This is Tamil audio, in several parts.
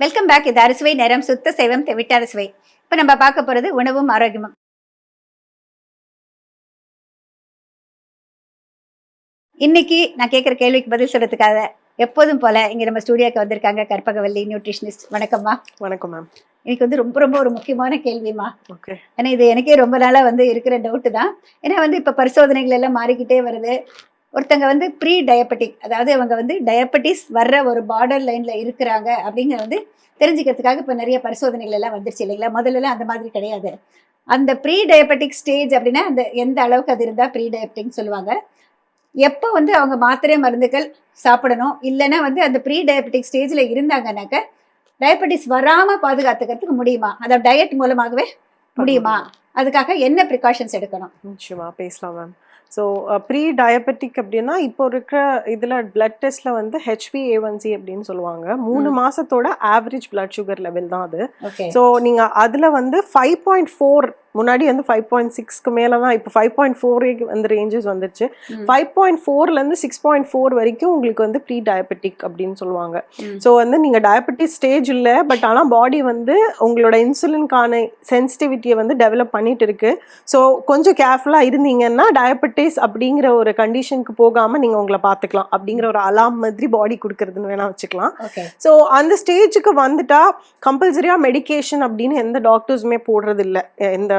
Welcome back. இது அறுசுவை நேரம், சுத்த சேவம் தெவிட்ட அறுசுவை. இப்போ நம்ம பார்க்க போகிறது உணவும் ஆரோக்கியமும். இன்னைக்கு நான் கேட்குற கேள்விக்கு பதில் சொல்றதுக்காக எப்போதும் போல இங்கே நம்ம ஸ்டூடியோக்கு வந்திருக்காங்க கற்பகவல்லி நியூட்ரிஷனிஸ்ட். வணக்கம்மா. வணக்கம் மேம். எனக்கு வந்து ரொம்ப ரொம்ப ஒரு முக்கியமான கேள்விமா. ஓகே. ஏன்னா இது எனக்கே ரொம்ப நாளாக வந்து இருக்கிற டவுட்டு தான். ஏன்னா வந்து இப்போ பரிசோதனைகள் எல்லாம் மாறிக்கிட்டே வருது. ஒருத்தங்க வந்து ப்ரீ டயபெட்டிக், அதாவது அவங்க வந்து டயபெட்டிஸ் வர்ற ஒரு பார்டர் லைனில் இருக்கிறாங்க அப்படிங்கிற வந்து தெரிஞ்சுக்கிறதுக்காக இப்போ நிறைய பரிசோதனைகள் எல்லாம் வந்துருச்சு இல்லைங்களா? முதல்லலாம் அந்த மாதிரி கிடையாது. அந்த ப்ரீ டயபெட்டிக் ஸ்டேஜ் அப்படின்னா அந்த எந்த அளவுக்கு அது இருந்தால் ப்ரீ டயபெட்டிக்னு சொல்லுவாங்க. எப்போ வந்து அவங்க மாத்திரை மருந்துகள் சாப்பிடணும், இல்லைன்னா வந்து அந்த ப்ரீ டயபெட்டிக் ஸ்டேஜில் இருந்தாங்கன்னாக்க டயபெட்டிஸ் வராமல் பாதுகாத்துக்கிறதுக்கு முடியுமா? அதாவது டயட் மூலமாகவே முடியுமா? அதுக்காக என்ன ப்ரிகாஷன்ஸ் எடுக்கணும்? நிச்சயமா பேசலாம் மேம். ஸோ ப்ரீ டயபெட்டிக் அப்படின்னா இப்போ இருக்கிற இதில் பிளட் டெஸ்ட்டில் வந்து HbA1c அப்படின்னு சொல்லுவாங்க. 3 மாதத்தோட ஆவரேஜ் பிளட் சுகர் லெவல் தான் அது. ஸோ நீங்கள் அதில் வந்து 5.4, முன்னாடி வந்து 5.6க்கு மேலே தான், இப்போ 5.4 வந்து ரேஞ்சஸ் வந்துருச்சு. 5.4லேருந்து 6.4 வரைக்கும் உங்களுக்கு வந்து ப்ரீ டயபெட்டிக் அப்படின்னு சொல்லுவாங்க. ஸோ வந்து நீங்கள் டயபெட்டிக் ஸ்டேஜ் இல்லை, பட் ஆனால் பாடி வந்து உங்களோட இன்சுலின்கான சென்சிட்டிவிட்டியை வந்து டெவலப் பண்ணிட்டு இருக்கு. ஸோ கொஞ்சம் கேர்ஃபுல்லாக இருந்தீங்கன்னா டயபெட்டிஸ் அப்படிங்கிற ஒரு கண்டிஷனுக்கு போகாமல் நீங்கள் உங்களை பார்த்துக்கலாம் அப்படிங்கிற ஒரு அலாம் மாதிரி பாடி கொடுக்குறதுன்னு வேணா வச்சுக்கலாம். ஸோ அந்த ஸ்டேஜுக்கு வந்துட்டா கம்பல்சரியாக மெடிக்கேஷன் அப்படின்னு எந்த டாக்டர்ஸுமே போடுறது இல்லை எந்த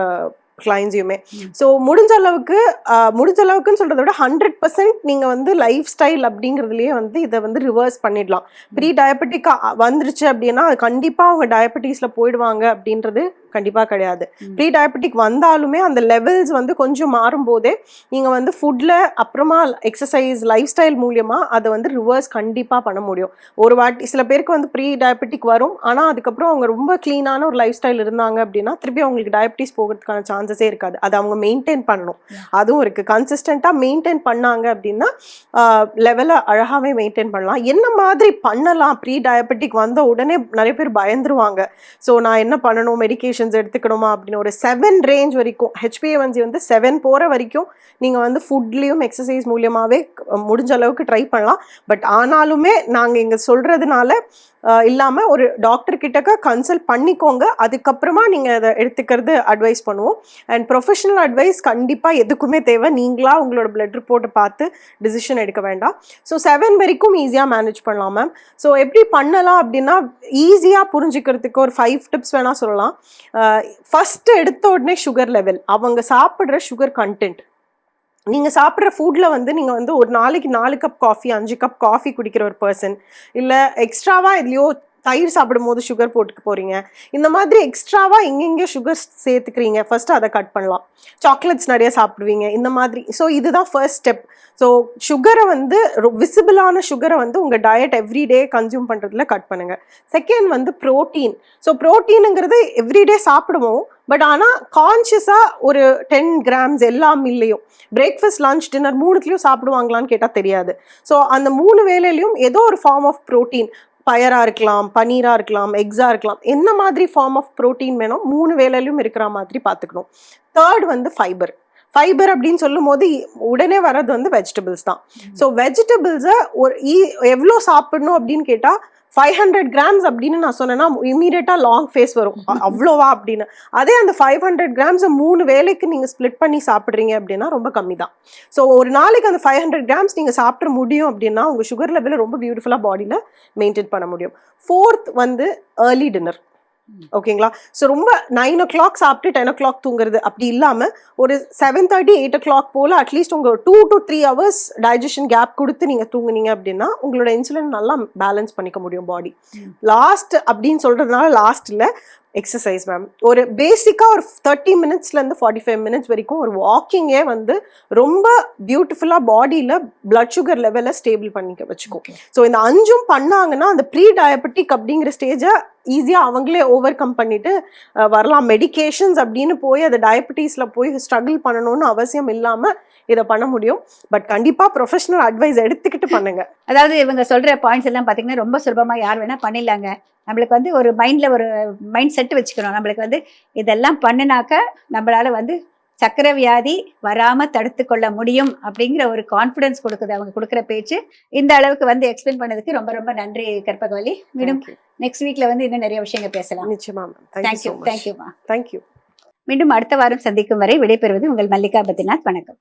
கிளைண்ட்ஸையுமே. ஸோ முடிஞ்ச அளவுக்குன்னு சொல்கிறத விட 100% நீங்கள் வந்து லைஃப் ஸ்டைல் அப்படிங்கிறதுலேயே வந்து இதை வந்து ரிவர்ஸ் பண்ணிடலாம். ப்ரீ டயபெட்டிக்காக வந்துருச்சு அப்படின்னா அது கண்டிப்பாக அவங்க டயபெட்டிஸில் போயிடுவாங்க அப்படின்றது கண்டிப்பாக கிடையாது. ப்ரீ டயபெட்டிக் வந்தாலுமே அந்த லெவல்ஸ் வந்து கொஞ்சம் மாறும்போதே நீங்கள் வந்து ஃபுட்டில் அப்புறமா எக்ஸசைஸ் லைஃப் ஸ்டைல் மூலியமாக அதை வந்து ரிவர்ஸ் கண்டிப்பாக பண்ண முடியும். ஒரு வாட்டி சில பேருக்கு வந்து ப்ரீ டயபெட்டிக் வரும், ஆனால் அதுக்கப்புறம் அவங்க ரொம்ப க்ளீனான ஒரு லைஃப் ஸ்டைல் இருந்தாங்க அப்படின்னா திருப்பி அவங்களுக்கு டயபெட்டிஸ் போகிறதுக்கான சான்சஸே இருக்காது. அது அவங்க மெயின்டைன் பண்ணணும், அதுவும் இருக்குது. கன்சிஸ்டண்ட்டாக மெயின்டைன் பண்ணாங்க அப்படின்னா லெவலை அழகாகவே மெயின்டைன் பண்ணலாம். என்ன மாதிரி பண்ணலாம்? ப்ரீ டயபெட்டிக் வந்த உடனே நிறைய பேர் பயந்துருவாங்க. ஸோ நான் என்ன பண்ணணும், மெடிக்கேஷன் எடுத்துக்கணுமா அப்படின்னு. ஒரு 7 ரேஞ்ச் வரைக்கும் HbA1c வந்து 7 போகிற வரைக்கும் நீங்கள் வந்து ஃபுட்லேயும் எக்ஸசைஸ் மூலியமாகவே முடிஞ்ச அளவுக்கு ட்ரை பண்ணலாம். பட் ஆனாலுமே நாங்கள் இங்கே சொல்கிறதுனால இல்லாமல் ஒரு டாக்டர் கிட்டக்க கன்சல்ட் பண்ணிக்கோங்க. அதுக்கப்புறமா நீங்கள் அதை எடுத்துக்கிறது அட்வைஸ் பண்ணுவோம். அண்ட் ப்ரொஃபஷனல் அட்வைஸ் கண்டிப்பாக எதுக்குமே தேவை. நீங்களா உங்களோட பிளட் ரிப்போர்ட்டை பார்த்து டிசிஷன் எடுக்க வேண்டாம். ஸோ 7 வரைக்கும் ஈஸியாக மேனேஜ் பண்ணலாம் மேம். ஸோ எப்படி பண்ணலாம் அப்படின்னா ஈஸியாக புரிஞ்சுக்கிறதுக்கு ஒரு 5 டிப்ஸ் வேணால் சொல்லலாம். ஃபஸ்ட்டு எடுத்த உடனே சுகர் லெவல், அவங்க சாப்பிட்ற சுகர் கண்டென்ட். நீங்கள் சாப்பிட்ற ஃபுட்டில் வந்து நீங்கள் வந்து ஒரு நாளைக்கு 4 கப் காஃபி 5 கப் காஃபி குடிக்கிற ஒரு பர்சன், இல்லை எக்ஸ்ட்ராவாக இதுலையோ தயிர் சாப்பிடும் போது சுகர் போட்டுக்க போகிறீங்க, இந்த மாதிரி எக்ஸ்ட்ராவாக எங்கெங்கே சுகர் சேர்த்துக்கிறீங்க ஃபர்ஸ்ட் அதை கட் பண்ணலாம். சாக்லேட்ஸ் நிறைய சாப்பிடுவீங்க இந்த மாதிரி. ஸோ இதுதான் ஃபர்ஸ்ட் ஸ்டெப். ஸோ சுகரை வந்து விசிபிளான சுகரை வந்து உங்கள் டயட் எவ்ரிடே கன்சியூம் பண்ணுறதுல கட் பண்ணுங்கள். செகண்ட் வந்து ப்ரோட்டீன். ஸோ ப்ரோட்டீனுங்கிறது எவ்ரிடே சாப்பிடுவோம், பட் ஆனால் கான்ஷியஸாக ஒரு 10 கிராம்ஸ் எல்லாம் இல்லையும் பிரேக்ஃபாஸ்ட் லஞ்ச் டின்னர் 3த்துலேயும் சாப்பிடுவாங்களான்னு கேட்டால் தெரியாது. ஸோ அந்த 3 வேளையிலையும் ஏதோ ஒரு ஃபார்ம் ஆஃப் ப்ரோட்டீன், பயராக இருக்கலாம், பன்னீராக இருக்கலாம், எக்ஸாக இருக்கலாம், என்ன மாதிரி ஃபார்ம் ஆஃப் ப்ரோட்டீன் வேணும் 3 வேளையிலையும் இருக்கிற மாதிரி பார்த்துக்கணும். தேர்ட் வந்து ஃபைபர். ஃபைபர் அப்படின்னு சொல்லும் போது உடனே வர்றது வந்து வெஜிடபிள்ஸ் தான். ஸோ வெஜிடபிள்ஸை ஒரு எவ்வளோ சாப்பிடணும் அப்படின்னு கேட்டால் 500 கிராம்ஸ் அப்படின்னு நான் சொன்னேன்னா இமீடியட்டாக லாங் ஃபேஸ் வரும், அவ்வளோவா அப்படின்னு. அதே அந்த 500 கிராம்ஸை 3 வேளைக்கு நீங்கள் ஸ்ப்ளிட் பண்ணி சாப்பிட்றீங்க அப்படின்னா ரொம்ப கம்மி தான். ஸோ ஒரு நாளைக்கு அந்த 500 கிராம்ஸ் நீங்கள் சாப்பிட முடியும் அப்படின்னா உங்கள் சுகர் லெவலை ரொம்ப பியூட்டிஃபுல்லாக பாடியில் மெயின்டைன் பண்ண முடியும். ஃபோர்த் வந்து ஏர்லி டின்னர். ஓகேங்களா? ஸோ ரொம்ப 9 o'clock சாப்பிட்டு 10 o'clock தூங்குறது அப்படி இல்லாமல் ஒரு 7:30 8 o'clock போல் அட்லீஸ்ட் உங்கள் 2 to 3 hours டைஜஷன் கேப் கொடுத்து நீங்கள் தூங்குனீங்க அப்படின்னா உங்களோட இன்சுலின் நல்லா பேலன்ஸ் பண்ணிக்க முடியும் பாடி. லாஸ்ட் அப்படின்னு சொல்கிறதுனால லாஸ்ட் இல்லை, எக்ஸசைஸ் மேம். ஒரு பேசிக்காக ஒரு 30 minutesலேருந்து 45 minutes வரைக்கும் ஒரு வாக்கிங்கே வந்து ரொம்ப பியூட்டிஃபுல்லாக பாடியில் பிளட் சுகர் லெவலை ஸ்டேபிள் பண்ணிக்க வச்சுக்கும். ஸோ இந்த 5ம் பண்ணாங்கன்னா அந்த ப்ரீ டயபெட்டிக் அப்படிங்கிற ஸ்டேஜை ஈஸியாக அவங்களே ஓவர் கம் பண்ணிட்டு வரலாம். மெடிக்கேஷன்ஸ் அப்படின்னு போய் அதை டயபெட்டிஸில் போய் ஸ்ட்ரகிள் பண்ணணும்னு அவசியம் இல்லாமல் இதை பண்ண முடியும். பட் கண்டிப்பாக ப்ரொஃபஷனல் அட்வைஸ் எடுத்துக்கிட்டு பண்ணுங்க. அதாவது இவங்க சொல்கிற பாயிண்ட்ஸ் எல்லாம் பார்த்தீங்கன்னா ரொம்ப சுலபமாக யார் வேணால் பண்ணிடலாங்க. நம்மளுக்கு வந்து ஒரு மைண்டில் ஒரு மைண்ட் செட் வச்சுக்கணும். நம்மளுக்கு வந்து இதெல்லாம் பண்ணினாக்க நம்மளால் வந்து சக்கரை வியாதி வராம தடுத்து கொள்ள முடியும் அப்படிங்கிற ஒரு கான்ஃபிடன்ஸ் கொடுக்குது அவங்க கொடுக்குற பேச்சு. இந்த அளவுக்கு வந்து எக்ஸ்பிளைன் பண்ணதுக்கு ரொம்ப ரொம்ப நன்றி கற்பகவல்லி. மீண்டும் நெக்ஸ்ட் வீக்ல வந்து இன்னும் நிறைய விஷயங்கள் பேசலாம். நிச்சயமா மேம். தேங்க்யூ. தேங்க்யூமா. மீண்டும் அடுத்த வாரம் சந்திக்கும் வரை விடைபெறுவது உங்கள் மல்லிகா பத்ரிநாத். வணக்கம்.